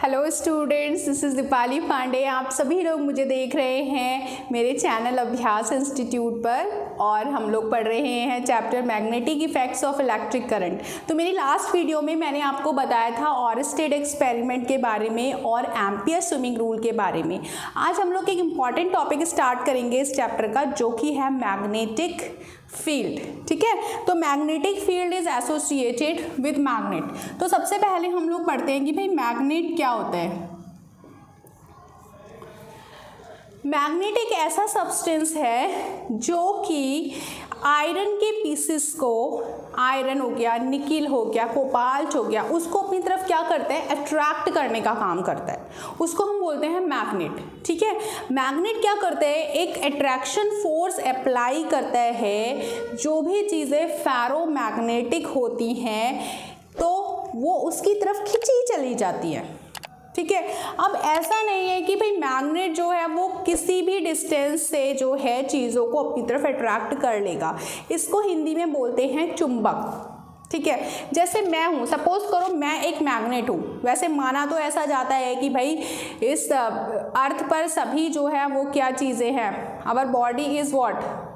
Hello students, this is Deepali Pandey. आप सभी लोग मुझे देख रहे हैं मेरे चैनल अभ्यास इंस्टीट्यूट पर और हम लोग पढ़ रहे हैं chapter magnetic effects of electric current. तो मेरी लास्ट वीडियो में मैंने आपको बताया था ऑरस्टेड एक्सपेरिमेंट के बारे में और एम्पियर स्विमिंग रूल के बारे में। आज हम लोग एक इम्पॉर्टेंट टॉपिक स्टार्ट करेंगे इस चैप्टर का, जो कि है मैग्नेटिक फील्ड। ठीक है, तो magnetic field is associated with magnet. तो सबसे पहले हम लोग पढ़ते हैं कि भाई मैग्नेट क्या होता है। मैग्नेट एक ऐसा सब्सटेंस है जो कि आयरन के पीसेस को, आयरन हो गया, निकिल हो गया, कोबाल्ट हो गया, उसको अपनी तरफ क्या करता है, अट्रैक्ट करने का काम करता है। उसको हम बोलते हैं मैग्नेट। ठीक है, मैग्नेट क्या करता है, एक अट्रैक्शन फोर्स अप्लाई करता है। जो भी चीज़ें फेरो मैग्नेटिक होती हैं तो वो उसकी तरफ खींची चली जाती है। ठीक है, अब ऐसा नहीं है कि भाई मैग्नेट जो है वो किसी भी डिस्टेंस से जो है चीज़ों को अपनी तरफ अट्रैक्ट कर लेगा। इसको हिंदी में बोलते हैं चुंबक। ठीक है, जैसे मैं हूँ, सपोज करो मैं एक मैग्नेट हूँ। वैसे माना तो ऐसा जाता है कि भाई इस अर्थ पर सभी जो है वो क्या चीज़ें हैं, our body is what,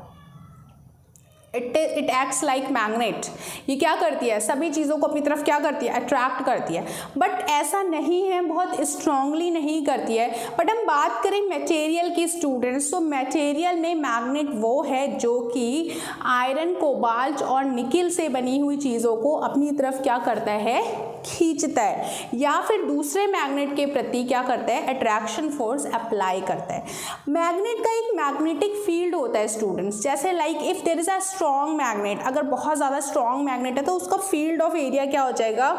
it acts like magnet. ये क्या करती है, सभी चीज़ों को अपनी तरफ क्या करती है, अट्रैक्ट करती है। बट ऐसा नहीं है, बहुत स्ट्रांगली नहीं करती है। बट हम बात करें मटेरियल की स्टूडेंट्स, तो मटेरियल में मैग्नेट वो है जो कि आयरन, कोबाल्ट और निकिल से बनी हुई चीज़ों को अपनी तरफ क्या करता है, खींचता है, या फिर दूसरे मैग्नेट के प्रति क्या करता है, अट्रैक्शन फोर्स अप्लाई करता है। मैग्नेट का एक मैग्नेटिक फील्ड होता है स्टूडेंट्स। जैसे like if there is a strong magnet, अगर बहुत ज़्यादा स्ट्रॉन्ग मैग्नेट है तो उसका फील्ड ऑफ एरिया क्या हो जाएगा,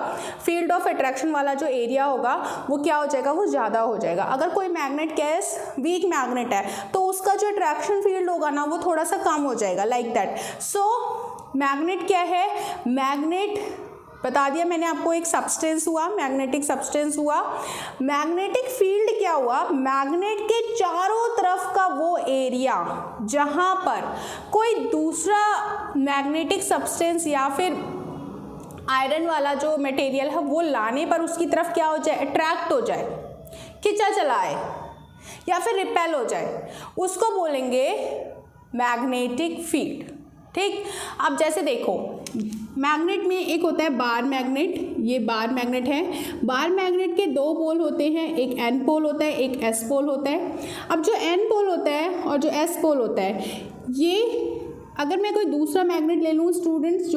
फील्ड ऑफ अट्रैक्शन वाला जो एरिया होगा वो क्या हो जाएगा, वो ज़्यादा हो जाएगा। अगर कोई मैग्नेट कैस वीक मैग्नेट है तो उसका जो अट्रैक्शन फील्ड होगा ना वो थोड़ा सा कम हो जाएगा, लाइक दैट। सो मैग्नेट क्या है, मैग्नेट बता दिया मैंने आपको, एक सब्सटेंस हुआ, मैग्नेटिक सब्सटेंस हुआ। मैग्नेटिक फील्ड क्या हुआ, मैग्नेट के चारों तरफ का वो एरिया जहां पर कोई दूसरा मैग्नेटिक सब्सटेंस या फिर आयरन वाला जो मटेरियल है वो लाने पर उसकी तरफ क्या हो जाए, अट्रैक्ट हो जाए, खींचा चला आए या फिर रिपेल हो जाए, उसको बोलेंगे मैग्नेटिक फील्ड। ठीक, अब जैसे देखो मैग्नेट में एक होता है बार मैग्नेट, ये बार मैग्नेट है। बार मैग्नेट के दो पोल होते हैं, एक एन पोल होता है, एक एस पोल होता है। अब जो एन पोल होता है और जो एस पोल होता है, ये अगर मैं कोई दूसरा मैग्नेट ले लूँ स्टूडेंट्स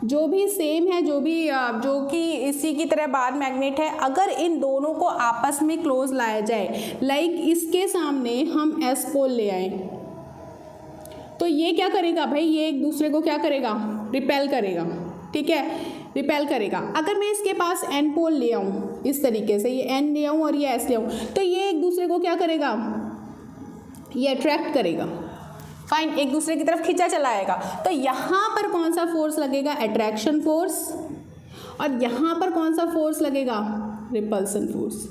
जो भी सेम है, जो कि इसी की तरह बार मैग्नेट है, अगर इन दोनों को आपस में क्लोज लाया जाए, लाइक इसके सामने हम एस पोल ले आए, तो ये क्या करेगा भाई, ये एक दूसरे को क्या करेगा, रिपेल करेगा। ठीक है, रिपेल करेगा। अगर मैं इसके पास एन पोल ले आऊँ इस तरीके से, ये एन ले आऊँ और ये एस ले आऊँ, तो ये एक दूसरे को क्या करेगा, ये अट्रैक्ट करेगा। फाइन, एक दूसरे की तरफ खींचा चला आएगा। तो यहाँ पर कौन सा फोर्स लगेगा, अट्रैक्शन फोर्स, और यहाँ पर कौन सा फोर्स लगेगा, रिपल्सन फोर्स।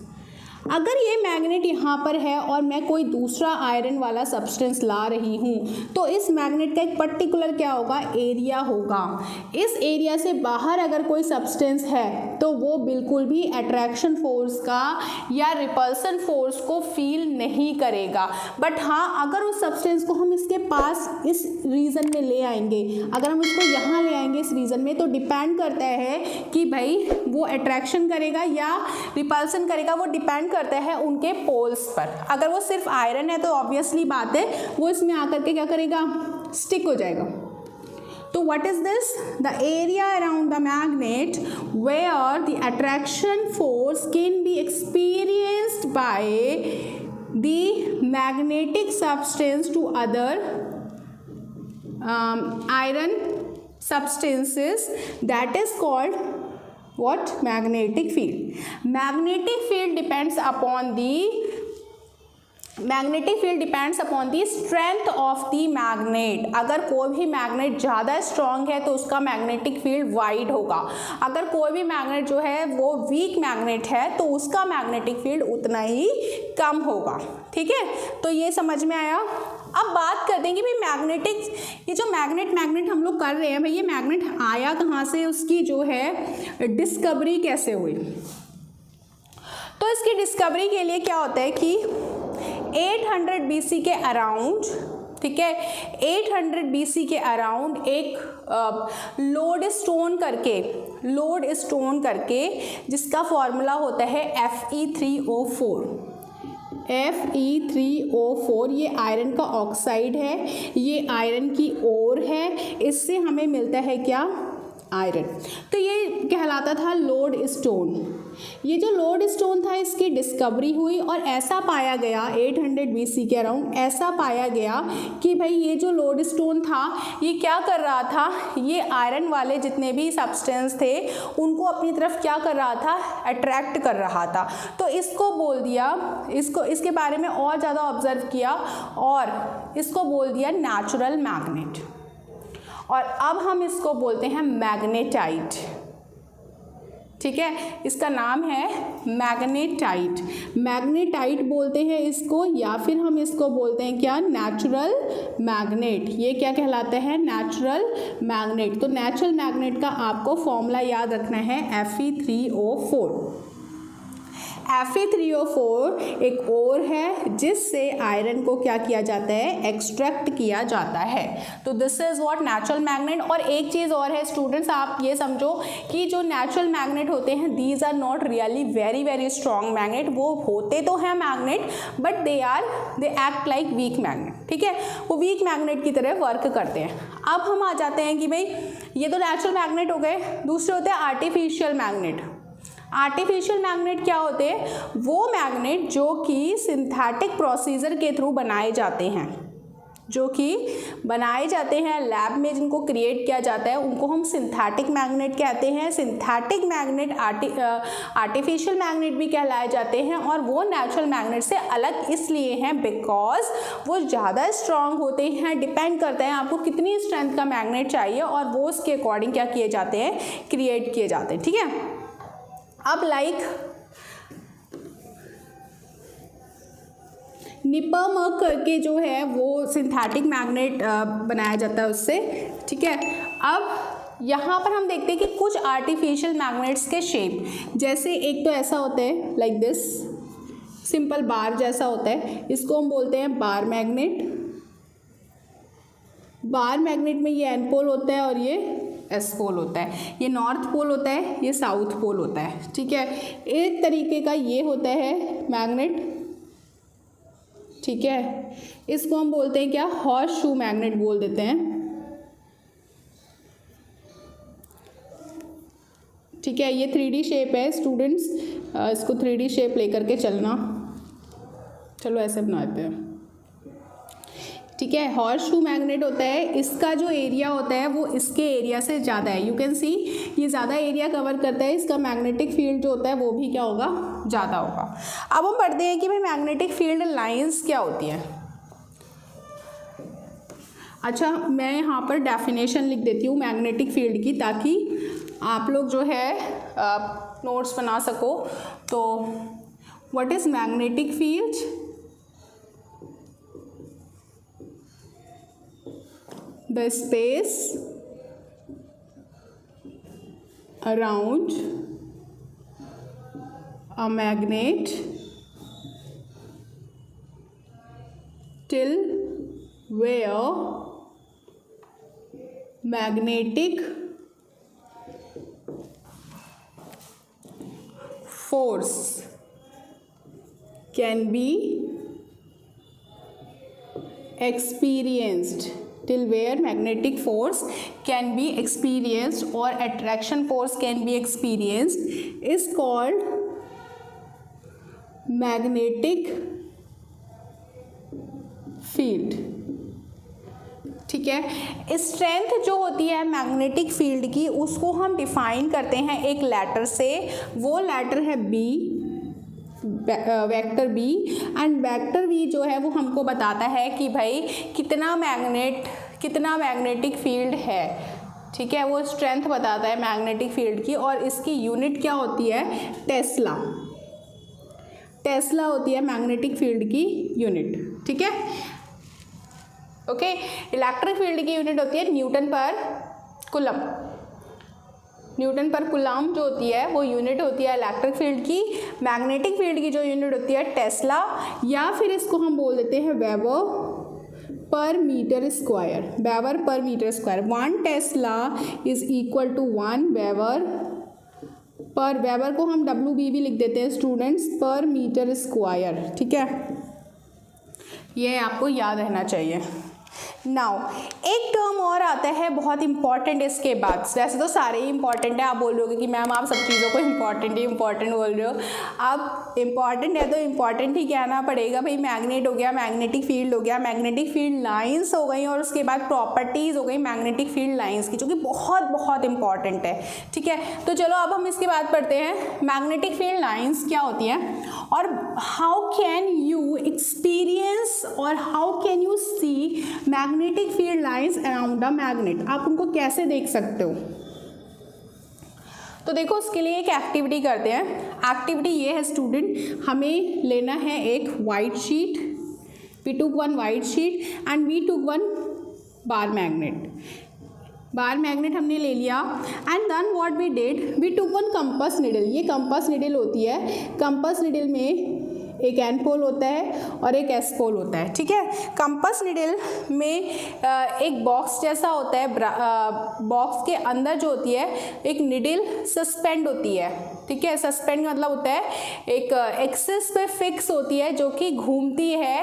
अगर ये मैग्नेट यहाँ पर है और मैं कोई दूसरा आयरन वाला सब्सटेंस ला रही हूँ, तो इस मैग्नेट का एक पर्टिकुलर क्या होगा, एरिया होगा। इस एरिया से बाहर अगर कोई सब्सटेंस है तो वो बिल्कुल भी अट्रैक्शन फोर्स का या रिपल्सन फोर्स को फील नहीं करेगा। बट हाँ, अगर उस सब्सटेंस को हम इसके पास इस रीजन में ले आएंगे, अगर हम इसको यहाँ ले आएंगे इस रीजन में, तो डिपेंड करता है कि भाई वो अट्रैक्शन करेगा या रिपल्सन करेगा, वो डिपेंड करता है उनके पोल्स पर। अगर वो सिर्फ आयरन है तो ऑब्वियसली बात है वो इसमें आकर के क्या करेगा, स्टिक हो जाएगा। तो what is this, the area around the magnet where the attraction force can be experienced by the magnetic substance to other iron substances, that is called what, magnetic field. Magnetic field depends upon the strength of the magnet. अगर कोई भी magnet ज़्यादा strong है तो उसका magnetic field wide होगा। अगर कोई भी मैग्नेट जो है वो वीक मैग्नेट है तो उसका मैग्नेटिक फील्ड उतना ही कम होगा। ठीक है, तो ये समझ में आया। अब बात करते हैं कि भाई ये जो मैग्नेट हम लोग कर रहे हैं, भाई ये मैग्नेट आया कहाँ से, उसकी जो है डिस्कवरी कैसे हुई। तो इसकी डिस्कवरी के लिए क्या होता है कि 800 BC के अराउंड, ठीक है, 800 BC के अराउंड एक लोड स्टोन करके जिसका फॉर्मूला होता है Fe3O4। Fe3O4 ये आयरन का ऑक्साइड है, ये आयरन की ओर है, इससे हमें मिलता है क्या, आयरन। तो ये कहलाता था लोड स्टोन। ये जो लोड स्टोन था इसकी डिस्कवरी हुई और ऐसा पाया गया 800 BC के अराउंड, ऐसा पाया गया कि भाई ये जो लोड स्टोन था ये क्या कर रहा था, ये आयरन वाले जितने भी सब्सटेंस थे उनको अपनी तरफ क्या कर रहा था, अट्रैक्ट कर रहा था। तो इसको बोल दिया, इसके बारे में और ज़्यादा ऑब्जर्व किया और इसको बोल दिया नेचुरल मैग्नेट। और अब हम इसको बोलते हैं मैग्नेटाइट, ठीक है, इसका नाम है मैग्नेटाइट। मैग्नेटाइट बोलते हैं इसको, या फिर हम इसको बोलते हैं क्या, नेचुरल मैग्नेट। ये क्या कहलाता है, नेचुरल मैग्नेट। तो नेचुरल मैग्नेट का आपको फॉर्मूला याद रखना है Fe3O4। Fe3O4 एक और है जिससे आयरन को क्या किया जाता है, एक्सट्रैक्ट किया जाता है। तो this is what natural magnet. और एक चीज़ और है स्टूडेंट्स, आप ये समझो कि जो नेचुरल मैग्नेट होते हैं these are not really very very strong magnet. वो होते तो हैं magnet but they act like weak magnet, ठीक है, वो वीक मैग्नेट की तरह वर्क करते हैं। अब हम आ जाते हैं कि भाई ये तो नेचुरल मैग्नेट हो गए, दूसरे होते हैं आर्टिफिशियल मैग्नेट। आर्टिफिशियल मैग्नेट क्या होते हैं, वो मैग्नेट जो कि सिंथेटिक प्रोसीजर के थ्रू बनाए जाते हैं, जो कि बनाए जाते हैं लैब में, जिनको क्रिएट किया जाता है उनको हम सिंथेटिक मैग्नेट कहते हैं। सिंथेटिक मैग्नेट आर्टिफिशियल मैग्नेट भी कहलाए जाते हैं और वो नेचुरल मैग्नेट से अलग इसलिए हैं बिकॉज वो ज़्यादा स्ट्रांग होते हैं। डिपेंड करता है आपको कितनी स्ट्रेंथ का मैग्नेट चाहिए और वो उसके अकॉर्डिंग क्या किए जाते हैं, क्रिएट किए जाते हैं, ठीक है। अब निपमक करके जो है वो सिंथेटिक मैग्नेट बनाया जाता है उससे, ठीक है। अब यहाँ पर हम देखते हैं कि कुछ आर्टिफिशियल मैग्नेट्स के शेप, जैसे एक तो ऐसा होता है लाइक दिस, सिंपल बार जैसा होता है, इसको हम बोलते हैं बार मैग्नेट। बार मैग्नेट में ये एन पोल होता है और ये एस पोल होता है, ये नॉर्थ पोल होता है, ये साउथ पोल होता है, ठीक है। एक तरीके का ये होता है मैग्नेट, ठीक है, इसको हम बोलते हैं क्या, हॉर्स शू मैग्नेट बोल देते हैं, ठीक है। ये 3D शेप है स्टूडेंट्स, इसको 3D शेप लेकर के चलना, चलो ऐसे बनाते हैं, ठीक है। हॉर्स शू मैग्नेट होता है, इसका जो एरिया होता है वो इसके एरिया से ज़्यादा है, यू कैन सी ये ज़्यादा एरिया कवर करता है, इसका मैग्नेटिक फील्ड जो होता है वो भी क्या होगा, ज़्यादा होगा। अब हम पढ़ते हैं कि भाई मैग्नेटिक फील्ड लाइंस क्या होती हैं। अच्छा, मैं यहाँ पर डेफिनेशन लिख देती हूँ मैग्नेटिक फील्ड की, ताकि आप लोग जो है नोट्स बना सको। तो what is magnetic field? The space around a magnet till where magnetic force can be experienced, till where magnetic force can be experienced or attraction force can be experienced is called magnetic field, ठीक है। Strength जो होती है magnetic field की उसको हम define करते हैं एक लेटर से, वो लेटर है B, vector B. And vector B जो है वो हमको बताता है कि भाई कितना मैग्नेटिक फील्ड है, ठीक है, वो स्ट्रेंथ बताता है मैग्नेटिक फील्ड की। और इसकी यूनिट क्या होती है, टेस्ला। टेस्ला होती है मैग्नेटिक फील्ड की यूनिट, ठीक है, ओके। इलेक्ट्रिक फील्ड की यूनिट होती है न्यूटन पर कूलम। न्यूटन पर कूलम्ब जो होती है वो यूनिट होती है इलेक्ट्रिक फील्ड की। मैग्नेटिक फील्ड की जो यूनिट होती है टेस्ला, या फिर इसको हम बोल देते हैं weber per metre square. Weber per metre square, 1 tesla is equal to 1 weber per, weber को हम WB भी लिख देते हैं स्टूडेंट्स, पर मीटर स्क्वायर। ठीक है, ये आपको याद रहना चाहिए। नाउ एक टर्म और आता है बहुत इंपॉर्टेंट इसके बाद, वैसे तो सारे ही इंपॉर्टेंट है, आप बोल रहे हो कि मैम आप सब चीज़ों को इंपॉर्टेंट बोल रहे हो। अब इंपॉर्टेंट है तो इंपॉर्टेंट ही कहना पड़ेगा भाई। मैग्नेट हो गया, मैग्नेटिक फील्ड हो गया, मैग्नेटिक फील्ड लाइंस हो गई, और उसके बाद प्रॉपर्टीज़ हो गई मैग्नेटिक फील्ड लाइंस की, जो कि बहुत बहुत इंपॉर्टेंट है। ठीक है, तो चलो अब हम इसके बाद पढ़ते हैं मैग्नेटिक फील्ड लाइंस क्या होती हैं, और हाउ कैन यू एक्सपीरियंस और how can you see magnetic field lines around the magnet. आप उनको कैसे देख सकते हो? तो देखो उसके लिए एक एक्टिविटी करते हैं। एक्टिविटी ये है स्टूडेंट, हमें लेना है एक white sheet, we took one white sheet and we took one bar magnet. Bar magnet हमने ले लिया and then what we did, we took one compass needle. ये कंपास निडल होती है, कंपास निडल में एक एन पोल होता है और एक एस पोल होता है। ठीक है, कंपास निडल में एक बॉक्स जैसा होता है, बॉक्स के अंदर जो होती है एक निडल सस्पेंड होती है। ठीक है, सस्पेंड का मतलब होता है एक एक्सिस पे फिक्स होती है जो कि घूमती है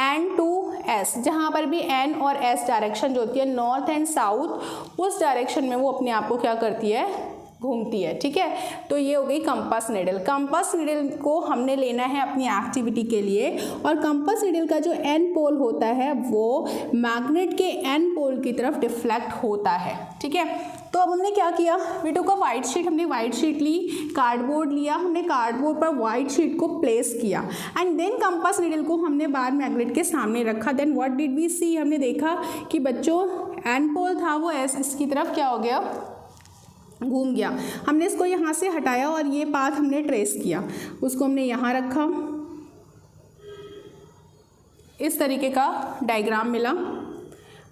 एन टू एस, जहाँ पर भी एन और एस डायरेक्शन जो होती है नॉर्थ एंड साउथ, उस डायरेक्शन में वो अपने आप को क्या करती है, घूमती है। ठीक है, तो ये हो गई कंपास निडल। कंपास निडल को हमने लेना है अपनी एक्टिविटी के लिए, और कंपास निडल का जो एन पोल होता है वो मैग्नेट के एन पोल की तरफ डिफ्लेक्ट होता है। ठीक है, तो अब हमने क्या किया, we took a white sheet, हमने वाइट शीट ली, कार्डबोर्ड लिया, हमने कार्डबोर्ड पर वाइट शीट को प्लेस किया एंड देन कंपास निडल को हमने बार मैग्नेट के सामने रखा। Then what did we see, हमने देखा कि बच्चों एन पोल था वो एस इसकी तरफ क्या हो गया, घूम गया। हमने इसको यहाँ से हटाया और ये पाथ हमने ट्रेस किया, उसको हमने यहाँ रखा, इस तरीके का डायग्राम मिला।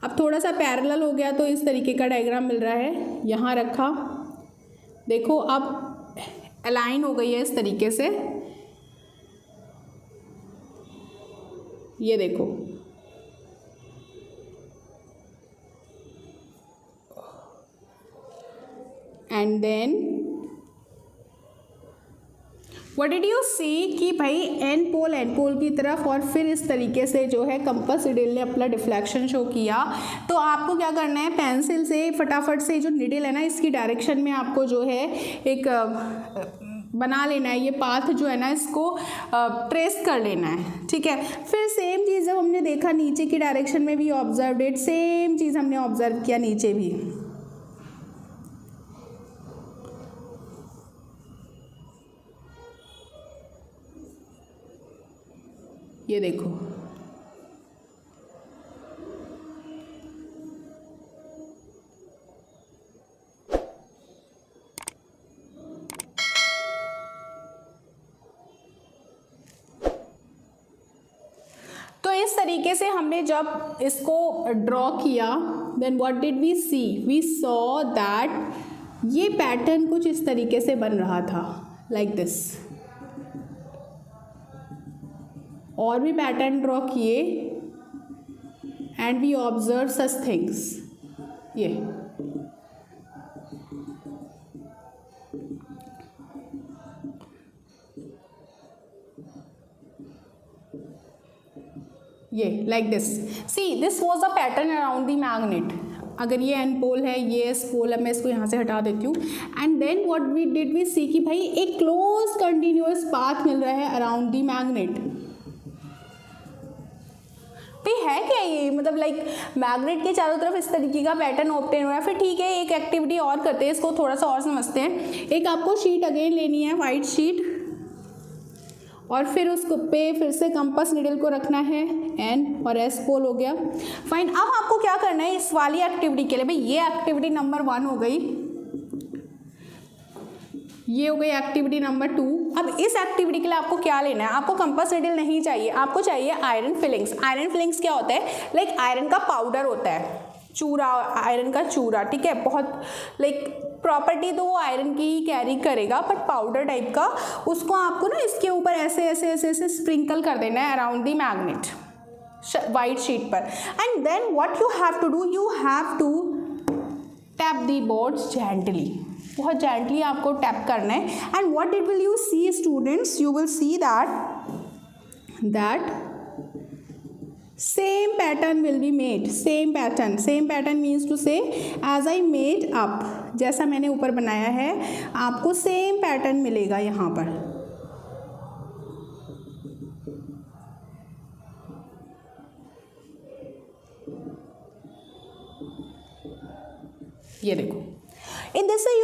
अब थोड़ा सा पैरेलल हो गया तो इस तरीके का डायग्राम मिल रहा है, यहाँ रखा, देखो अब अलाइन हो गई है इस तरीके से, ये देखो। And then what did you see कि भाई एन पोल की तरफ, और फिर इस तरीके से जो है कंपास निडल ने अपना डिफ्लेक्शन शो किया। तो आपको क्या करना है, पेंसिल से फटाफट से जो निडल है ना इसकी डायरेक्शन में आपको जो है एक बना लेना है, ये पाथ जो है ना इसको ट्रेस कर लेना है। ठीक है, फिर सेम चीज़ जब हमने देखा नीचे की डायरेक्शन में भी ऑब्जर्व इट, सेम चीज़ हमने ऑब्जर्व किया नीचे भी। ये देखो, तो इस तरीके से हमने जब इसको ड्रॉ किया, then what did we see, we saw that ये पैटर्न कुछ इस तरीके से बन रहा था, लाइक दिस। और भी पैटर्न ड्रॉ किए and we observe such things. ये like this, see this was a pattern around the magnet. अगर ये एन पोल है, ये एस पोल है, मैं इसको यहाँ से हटा देती हूँ। And then what we did we see कि भाई एक क्लोज कंटिन्यूअस पाथ मिल रहा है अराउंड द मैग्नेट। भाई है क्या ये, मतलब लाइक मैग्नेट के चारों तरफ इस तरीके का पैटर्न ऑब्टेन हो रहा है। फिर ठीक है, एक एक्टिविटी और करते हैं, इसको थोड़ा सा और समझते हैं। एक आपको शीट अगेन लेनी है, वाइट शीट, और फिर उसको पे फिर से कंपास निडल को रखना है, एन और एस पोल हो गया। फाइन, अब आपको क्या करना है इस वाली एक्टिविटी के लिए, भाई ये एक्टिविटी नंबर 1 हो गई, ये हो गई एक्टिविटी नंबर 2। अब इस एक्टिविटी के लिए आपको क्या लेना है, आपको कंपास निडल नहीं चाहिए, आपको चाहिए आयरन फिलिंग्स। आयरन फिलिंग्स क्या होता है, लाइक आयरन का पाउडर होता है, चूरा, आयरन का चूरा। ठीक है, बहुत लाइक प्रॉपर्टी तो वो आयरन की ही कैरी करेगा, बट पाउडर टाइप का, उसको आपको ना इसके ऊपर ऐसे ऐसे ऐसे ऐसे स्प्रिंकल कर देना है around the magnet white sheet पर। And then what you have to do, you have to tap the boards gently, बहुत जेंटली आपको टैप करना है। And what it will you see students, you will see that same pattern will be made, same pattern means to say as I made up, जैसा मैंने ऊपर बनाया है आपको सेम पैटर्न मिलेगा यहाँ पर। ये देखो, in this way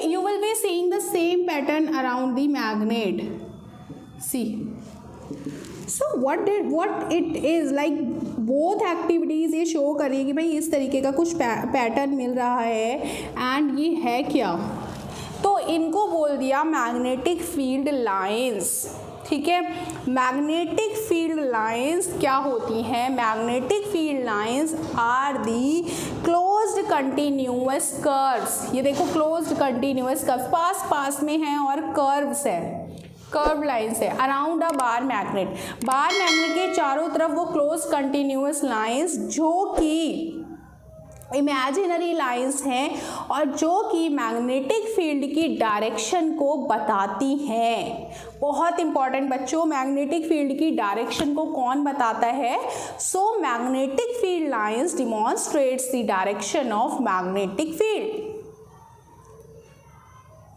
you will be seeing the same pattern around the magnet. See, so what it is like, both activities ये शो करिए कि भाई इस तरीके का कुछ पैटर्न मिल रहा है। एंड ये है क्या, तो इनको बोल दिया मैग्नेटिक फील्ड लाइंस। ठीक है, मैग्नेटिक फील्ड लाइंस क्या होती हैं, magnetic field lines are the closed continuous curves. ये देखो क्लोज्ड कंटिन्यूअस कर्व्स पास में हैं और कर्व्स है, कर्व लाइन्स है अराउंड अ बार मैग्नेट। बार मैग्नेट के चारों तरफ वो क्लोज कंटिन्यूअस लाइंस जो कि इमेजिनरी लाइंस हैं और जो कि मैग्नेटिक फील्ड की डायरेक्शन को बताती हैं। बहुत इंपॉर्टेंट बच्चों, मैग्नेटिक फील्ड की डायरेक्शन को कौन बताता है, so magnetic field lines demonstrates the direction of magnetic field.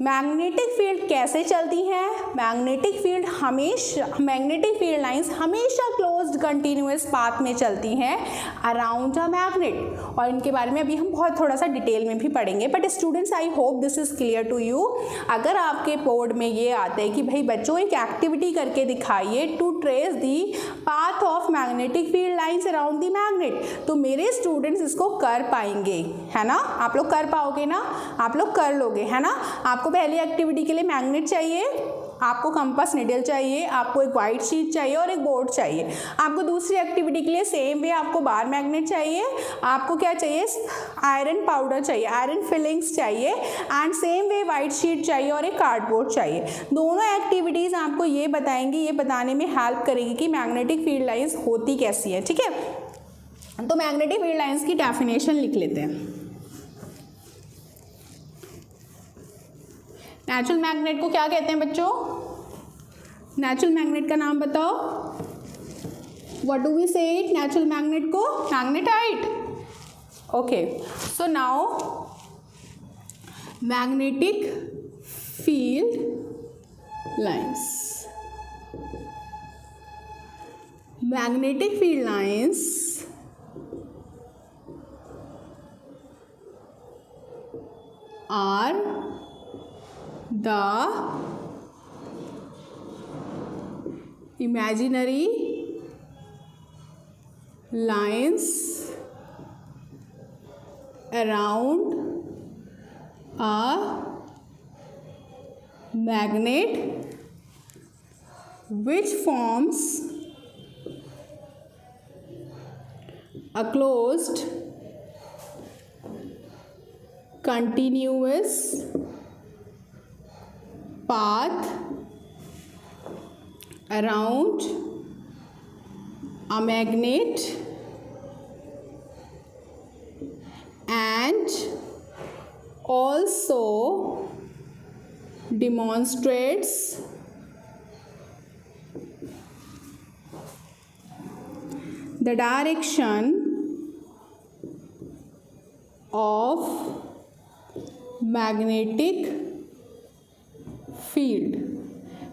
Magnetic field कैसे चलती हैं, मैग्नेटिक फील्ड लाइंस हमेशा क्लोज्ड कंटिन्यूअस पाथ में चलती हैं अराउंड अ मैग्नेट। और इनके बारे में अभी हम बहुत थोड़ा सा डिटेल में भी पढ़ेंगे, but students I hope this is clear to you. अगर आपके बोर्ड में ये आता है कि भाई बच्चों एक एक्टिविटी करके दिखाइए to trace the path of magnetic field lines around the magnet, तो मेरे स्टूडेंट्स इसको कर पाएंगे, है ना, आप लोग कर पाओगे ना, आप लोग कर लोगे, है ना। आपको पहली एक्टिविटी के लिए मैग्नेट चाहिए, आपको कंपास निडल चाहिए, आपको एक वाइट शीट चाहिए और एक बोर्ड चाहिए। आपको दूसरी एक्टिविटी के लिए सेम वे आपको बार मैग्नेट चाहिए, आपको क्या चाहिए, आयरन पाउडर चाहिए, आयरन फिलिंग्स चाहिए, and same way white sheet चाहिए और एक कार्डबोर्ड चाहिए। दोनों एक्टिविटीज़ आपको ये बताएंगी, ये बताने में हेल्प करेगी कि मैग्नेटिक फील्ड लाइंस होती कैसी है। ठीक है, तो मैग्नेटिक फील्ड लाइंस की डेफिनेशन लिख लेते हैं। नेचुरल मैग्नेट को क्या कहते हैं बच्चों, नेचुरल मैग्नेट का नाम बताओ, what do we say it, natural magnet को magnetite. Okay, so now magnetic field lines, magnetic field lines are the imaginary lines around a magnet which forms a closed continuous path around a magnet and also demonstrates the direction of magnetic field.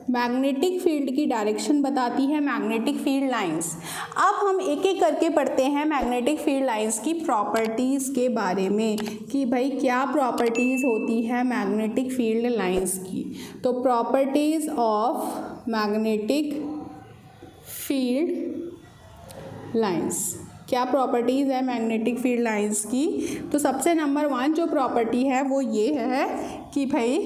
Magnetic field की direction बताती है magnetic field lines. अब हम एक एक करके पढ़ते हैं मैग्नेटिक फील्ड लाइंस की प्रॉपर्टीज़ के बारे में कि भाई क्या प्रॉपर्टीज़ होती है मैग्नेटिक फील्ड लाइंस की। तो properties of magnetic field lines, क्या प्रॉपर्टीज़ है मैग्नेटिक फील्ड लाइंस की। तो सबसे नंबर 1 जो प्रॉपर्टी है वो ये है कि भाई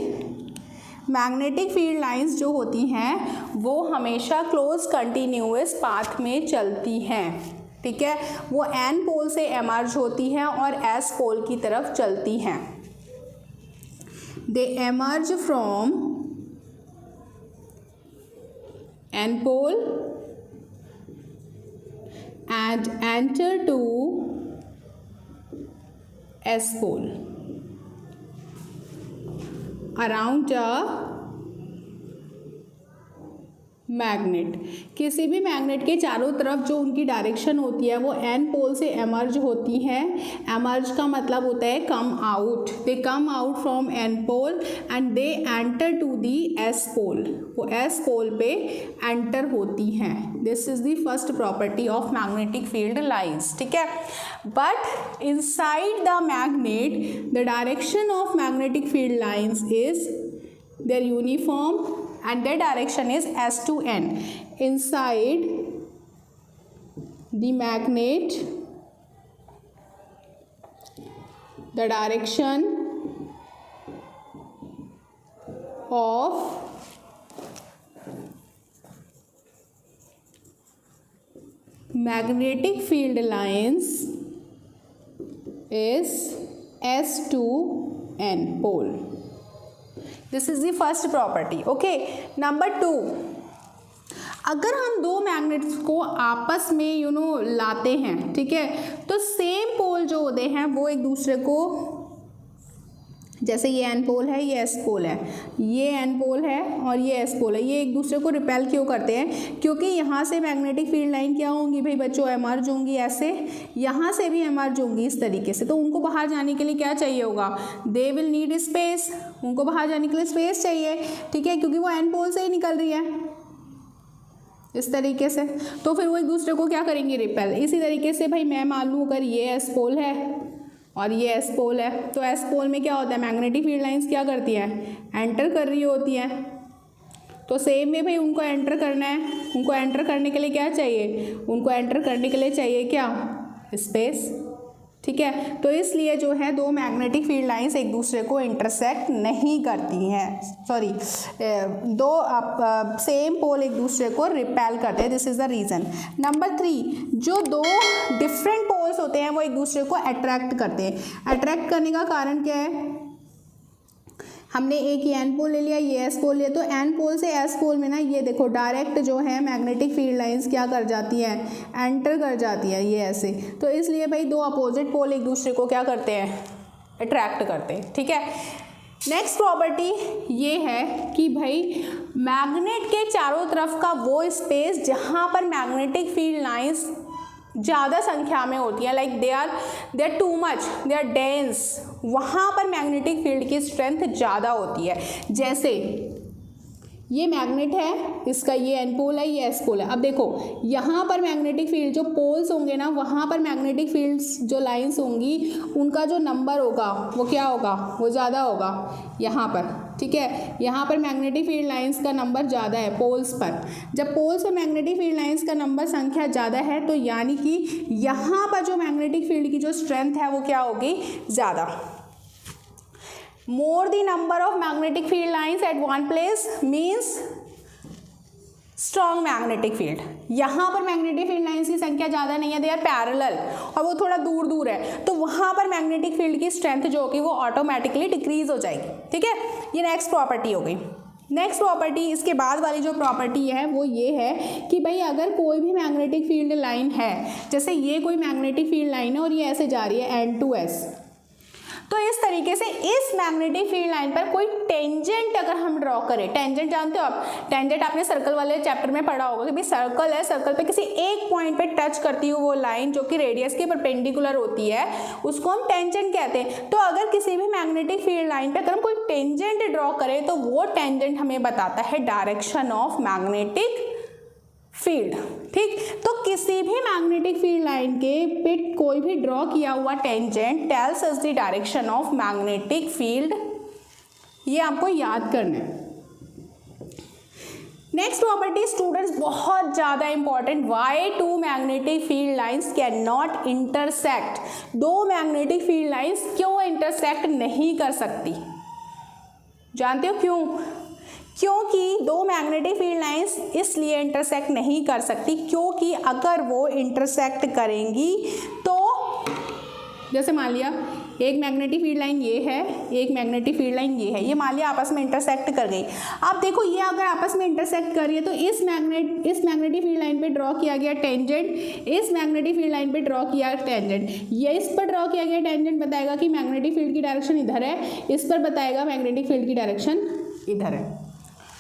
मैग्नेटिक फील्ड लाइंस जो होती हैं वो हमेशा क्लोज कंटिन्यूअस पाथ में चलती हैं। ठीक है, वो एन पोल से एमर्ज होती हैं और एस पोल की तरफ चलती हैं। they emerge from n pole and enter to s pole around a magnet. किसी भी मैग्नेट के चारों तरफ जो उनकी डायरेक्शन होती है वो एन पोल से एमर्ज होती है। एमर्ज का मतलब होता है come out. They come out from N pole and they enter to the S pole. वो एस पोल पे एंटर होती हैं। This is the first property of magnetic field lines. ठीक है, but inside the magnet the direction of magnetic field lines is there uniform and their direction is S to N. Inside the magnet, the direction of magnetic field lines is S to N pole. This is the first property. Okay, number 2, अगर हम दो magnets को आपस में लाते हैं, ठीक है, तो सेम पोल जो होते हैं वो एक दूसरे को, जैसे ये एन पोल है, ये एस पोल है, ये एन पोल है और ये एस पोल है, ये एक दूसरे को रिपेल क्यों करते हैं? क्योंकि यहाँ से मैग्नेटिक फील्ड लाइन क्या होंगी भाई बच्चों? एमर्ज होंगी ऐसे, यहाँ से भी एमर्ज होंगी इस तरीके से। तो उनको बाहर जाने के लिए क्या चाहिए होगा? They will need space. उनको बाहर जाने के लिए स्पेस चाहिए, ठीक है, क्योंकि वो एन पोल से ही निकल रही है इस तरीके से। तो फिर वो एक दूसरे को क्या करेंगे? रिपेल। इसी तरीके से भाई मैं मान लूँ अगर ये एस पोल है और ये एस पोल है, तो एस पोल में क्या होता है? मैग्नेटिक फील्ड लाइंस क्या करती हैं? एंटर कर रही होती हैं। तो सेम में भाई उनको एंटर करना है। उनको एंटर करने के लिए क्या चाहिए? उनको एंटर करने के लिए चाहिए क्या? स्पेस। ठीक है, तो इसलिए जो है दो मैग्नेटिक फील्ड लाइंस एक दूसरे को इंटरसेक्ट नहीं करती हैं। सॉरी, दो सेम पोल एक दूसरे को रिपेल करते हैं। This is the reason. Number 3, जो दो डिफरेंट पोल्स होते हैं वो एक दूसरे को अट्रैक्ट करते हैं। अट्रैक्ट करने का कारण क्या है? हमने एक ही एन पोल ले लिया, ये एस पोल लिया, तो एन पोल से एस पोल में ना ये देखो डायरेक्ट जो है मैग्नेटिक फील्ड लाइंस क्या कर जाती हैं? एंटर कर जाती है, ये ऐसे। तो इसलिए भाई दो अपोजिट पोल एक दूसरे को क्या करते हैं? अट्रैक्ट करते हैं। ठीक है, नेक्स्ट प्रॉपर्टी ये है कि भाई मैग्नेट के चारों तरफ का वो स्पेस जहाँ पर मैग्नेटिक फील्ड लाइंस ज़्यादा संख्या में होती है, like they are too much, they are dense, वहाँ पर मैग्नेटिक फील्ड की स्ट्रेंथ ज़्यादा होती है। जैसे ये मैग्नेट है, इसका ये एन पोल है, ये एस पोल है। अब देखो यहाँ पर मैग्नेटिक फील्ड जो पोल्स होंगे ना, वहाँ पर मैग्नेटिक फील्ड्स जो लाइंस होंगी उनका जो नंबर होगा वो क्या होगा? वो ज़्यादा होगा यहाँ पर। ठीक है, यहाँ पर मैग्नेटिक फील्ड लाइंस का नंबर ज़्यादा है पोल्स पर। जब पोल्स पर मैग्नेटिक फील्ड लाइंस का नंबर संख्या ज़्यादा है तो यानी कि यहाँ पर जो मैग्नेटिक फील्ड की जो स्ट्रेंथ है वो क्या होगी? ज़्यादा। More the number of magnetic field lines at one place means strong magnetic field. यहाँ पर मैग्नेटिक फील्ड लाइंस की संख्या ज़्यादा नहीं है, दे आर पैरेलल, और वो थोड़ा दूर दूर है, तो वहाँ पर मैग्नेटिक फील्ड की स्ट्रेंथ जो होगी वो ऑटोमेटिकली डिक्रीज हो जाएगी। ठीक है, ये नेक्स्ट प्रॉपर्टी हो गई। नेक्स्ट प्रॉपर्टी, इसके बाद वाली जो प्रॉपर्टी है वो ये है कि भाई अगर कोई भी मैग्नेटिक फील्ड लाइन है, जैसे ये कोई मैग्नेटिक फील्ड लाइन है और ये ऐसे जा रही है N to S, तो इस तरीके से इस मैग्नेटिक फील्ड लाइन पर कोई टेंजेंट अगर हम ड्रॉ करें, टेंजेंट जानते हो आप? टेंजेंट आपने सर्कल वाले चैप्टर में पढ़ा होगा कि भाई सर्कल है, सर्कल पे किसी एक पॉइंट पे टच करती हुई वो लाइन जो कि रेडियस के परपेंडिकुलर होती है उसको हम टेंजेंट कहते हैं। तो अगर किसी भी मैग्नेटिक फील्ड लाइन पे अगर हम कोई टेंजेंट ड्रॉ करें तो वो टेंजेंट हमें बताता है डायरेक्शन ऑफ मैग्नेटिक फील्ड। ठीक, तो किसी भी मैग्नेटिक फील्ड लाइन के पे कोई भी ड्रॉ किया हुआ tangent tells us the direction of magnetic field. ये आपको याद करना है। नेक्स्ट प्रॉपर्टी स्टूडेंट्स बहुत ज़्यादा important, why two magnetic field lines can not intersect. दो मैग्नेटिक फील्ड लाइंस क्यों इंटरसेक्ट नहीं कर सकती? जानते हो क्यों? क्योंकि दो मैग्नेटिक फील्ड लाइंस इसलिए इंटरसेक्ट नहीं कर सकती क्योंकि अगर वो इंटरसेक्ट करेंगी तो जैसे मान लिया एक मैग्नेटिक फील्ड लाइन ये है, एक मैग्नेटिक फील्ड लाइन ये है, ये मान लिया आपस में इंटरसेक्ट कर गई। अब देखो ये अगर आपस में इंटरसेक्ट कर रही है तो इस मैग्नेटिक फील्ड लाइन पे ड्रॉ किया गया टेंजेंट, इस मैग्नेटिक फील्ड लाइन पे ड्रॉ किया टेंजेंट, ये इस पर ड्रॉ किया गया टेंजेंट बताएगा कि मैग्नेटिक फील्ड की डायरेक्शन इधर है, इस पर बताएगा मैग्नेटिक फील्ड की डायरेक्शन इधर है।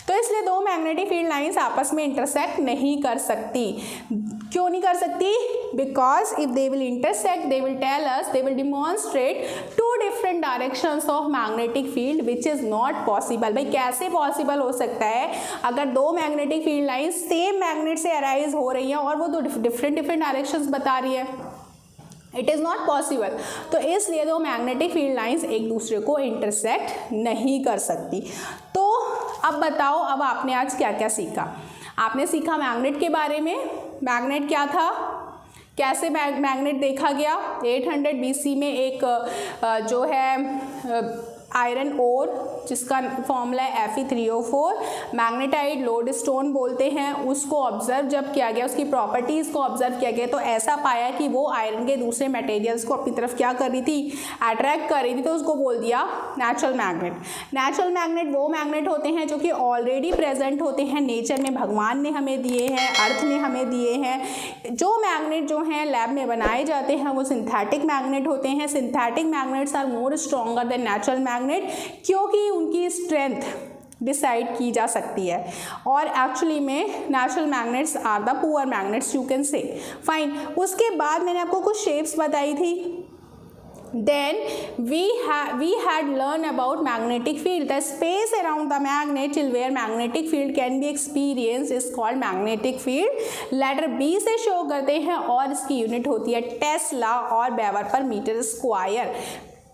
तो इसलिए दो मैग्नेटिक फील्ड लाइंस आपस में इंटरसेक्ट नहीं कर सकती। क्यों नहीं कर सकती? Because if they will intersect they will tell us, they will demonstrate two different directions of magnetic field which is not possible. भाई कैसे पॉसिबल हो सकता है अगर दो magnetic field lines same magnet से अराइज हो रही हैं और वो दो डिफरेंट डायरेक्शंस बता रही है? It is not possible. तो इसलिए दो मैग्नेटिक फील्ड लाइंस एक दूसरे को इंटरसेक्ट नहीं कर सकती। तो अब बताओ, अब आपने आज क्या क्या सीखा? आपने सीखा मैग्नेट के बारे में। मैग्नेट क्या था, कैसे मैग्नेट देखा गया? 800 BC में एक जो है आयरन ओर जिसका फॉर्मूला है Fe3O4, मैग्नेटाइट लोडस्टोन बोलते हैं, उसको ऑब्जर्व जब किया गया, उसकी प्रॉपर्टीज़ को ऑब्जर्व किया गया तो ऐसा पाया कि वो आयरन के दूसरे मटेरियल्स को अपनी तरफ क्या कर रही थी, अट्रैक्ट कर रही थी, तो उसको बोल दिया नेचुरल मैग्नेट। नेचुरल मैग्नेट वो मैग्नेट होते हैं जो कि ऑलरेडी प्रेजेंट होते हैं नेचर में, भगवान ने हमें दिए हैं, अर्थ ने हमें दिए हैं। जो मैग्नेट जो हैं लैब में बनाए जाते हैं वो सिंथेटिक मैग्नेट होते हैं। Synthetic magnets are more stronger than natural magnet क्योंकि उनकी स्ट्रेंथ डिसाइड की जा सकती है, और एक्चुअली में natural magnets are the poor magnets you can say. Fine. उसके बाद मैंने आपको कुछ शेप्स बताई थी। Then we had learned about magnetic field. The space around the magnet till where magnetic field can be experienced is called magnetic field. Letter B से show करते हैं और इसकी यूनिट होती है टेस्ला और वेबर पर मीटर स्क्वायर।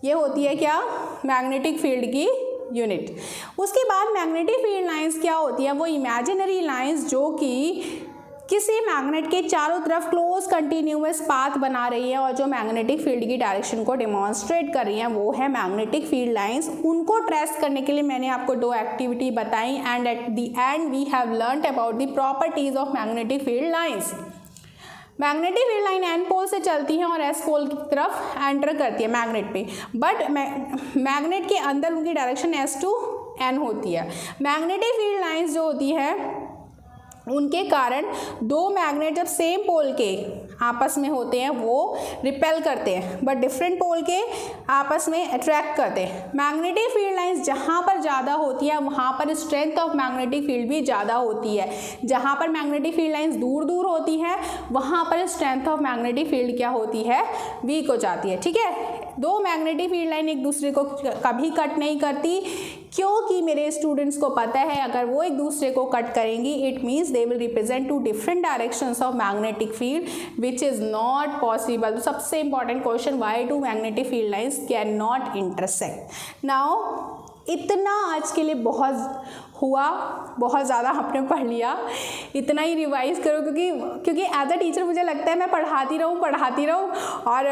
ये होती है क्या, मैग्नेटिक फील्ड की यूनिट। उसके बाद मैग्नेटिक फील्ड लाइंस क्या होती है, वो इमेजिनरी लाइंस जो कि किसी मैग्नेट के चारों तरफ क्लोज कंटिन्यूअस पाथ बना रही है और जो मैग्नेटिक फील्ड की डायरेक्शन को डेमोन्स्ट्रेट कर रही हैं, वो है मैग्नेटिक फील्ड लाइंस। उनको ट्रेस करने के लिए मैंने आपको दो एक्टिविटी बताई and at the end we have learned about the properties of magnetic field lines. Magnetic field line N pole से चलती है और एस पोल की तरफ एंटर करती है मैग्नेट पे, बट मैग्नेट के अंदर उनकी डायरेक्शन एस टू एन होती है। मैग्नेटिक फील्ड लाइंस जो होती है उनके कारण दो मैग्नेट जब सेम पोल के आपस में होते हैं वो रिपेल करते हैं, बट डिफरेंट पोल के आपस में अट्रैक्ट करते हैं। मैग्नेटिक फील्ड लाइंस जहाँ पर ज़्यादा होती है वहाँ पर स्ट्रेंथ ऑफ मैग्नेटिक फील्ड भी ज़्यादा होती है। जहाँ पर मैग्नेटिक फील्ड लाइंस दूर दूर होती है वहाँ पर स्ट्रेंथ ऑफ मैग्नेटिक फील्ड क्या होती है, वीक हो जाती है। ठीक है, दो मैग्नेटिक फील्ड लाइन एक दूसरे को कभी कट नहीं करती क्योंकि मेरे स्टूडेंट्स को पता है अगर वो एक दूसरे को कट करेंगी it means they will represent two different directions of magnetic field which is not possible. तो सबसे important question, why two magnetic field lines can not intersect. Now इतना आज के लिए बहुत हुआ, बहुत ज़्यादा आपने पढ़ लिया, इतना ही रिवाइज़ करो क्योंकि एज अ टीचर मुझे लगता है मैं पढ़ाती रहूँ और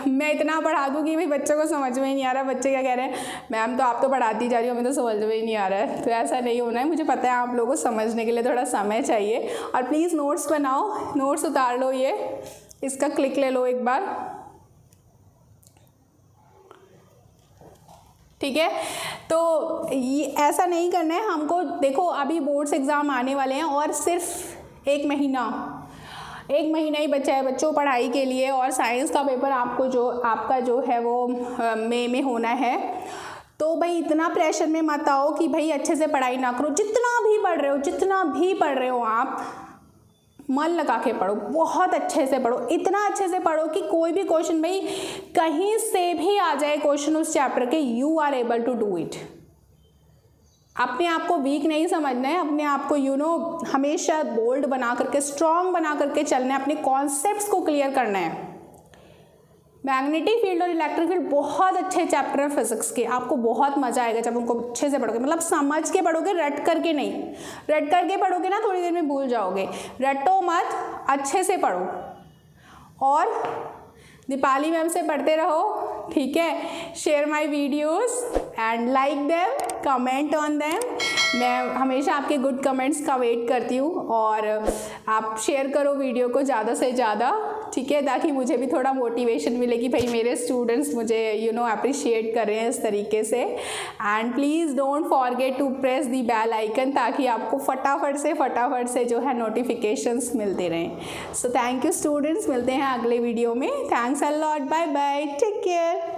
मैं इतना पढ़ा दूँ कि भाई बच्चों को समझ में ही नहीं आ रहा। बच्चे क्या कह रहे हैं, मैम तो आप तो पढ़ाती जा रही हो, हमें तो समझ में ही नहीं आ रहा है। तो ऐसा नहीं होना है, मुझे पता है आप लोगों को समझने के लिए थोड़ा समय चाहिए। और प्लीज़ नोट्स बनाओ, नोट्स उतार लो, ये इसका क्लिक ले लो एक बार, ठीक है। तो ये ऐसा नहीं करना है हमको। देखो अभी बोर्ड्स एग्ज़ाम आने वाले हैं और सिर्फ एक महीना ही बचा है बच्चों पढ़ाई के लिए, और साइंस का पेपर आपका जो है वो मई में होना है। तो भाई इतना प्रेशर में मत आओ कि भाई अच्छे से पढ़ाई ना करो। जितना भी पढ़ रहे हो आप मन लगा के पढ़ो, बहुत अच्छे से पढ़ो, इतना अच्छे से पढ़ो कि कोई भी क्वेश्चन भाई कहीं से भी आ जाए क्वेश्चन उस चैप्टर के, you are able to do it. अपने आप को वीक नहीं समझना है, अपने आप को हमेशा बोल्ड बना करके, स्ट्रॉन्ग बना करके चलना है, अपने कॉन्सेप्ट्स को क्लियर करना है। मैग्नेटिक फील्ड और इलेक्ट्रिक फील्ड बहुत अच्छे चैप्टर है फिजिक्स के, आपको बहुत मजा आएगा जब उनको अच्छे से पढ़ोगे, मतलब समझ के पढ़ोगे, रट करके नहीं। रट करके पढ़ोगे ना थोड़ी देर में भूल जाओगे, रटो मत, अच्छे से पढ़ो। और दीपाली मैम से पढ़ते रहो, ठीक है। Share my videos and like them, comment on them. मैं हमेशा आपके गुड कमेंट्स का वेट करती हूँ, और आप शेयर करो वीडियो को ज़्यादा से ज़्यादा, ठीक है, ताकि मुझे भी थोड़ा मोटिवेशन मिले कि भाई मेरे स्टूडेंट्स मुझे अप्रिशिएट कर रहे हैं इस तरीके से। And please don't forget to press the bell icon, ताकि आपको फटाफट से जो है नोटिफिकेशंस मिलते रहें। सो थैंक यू स्टूडेंट्स, मिलते हैं अगले वीडियो में। Thanks a lot, bye bye, take care.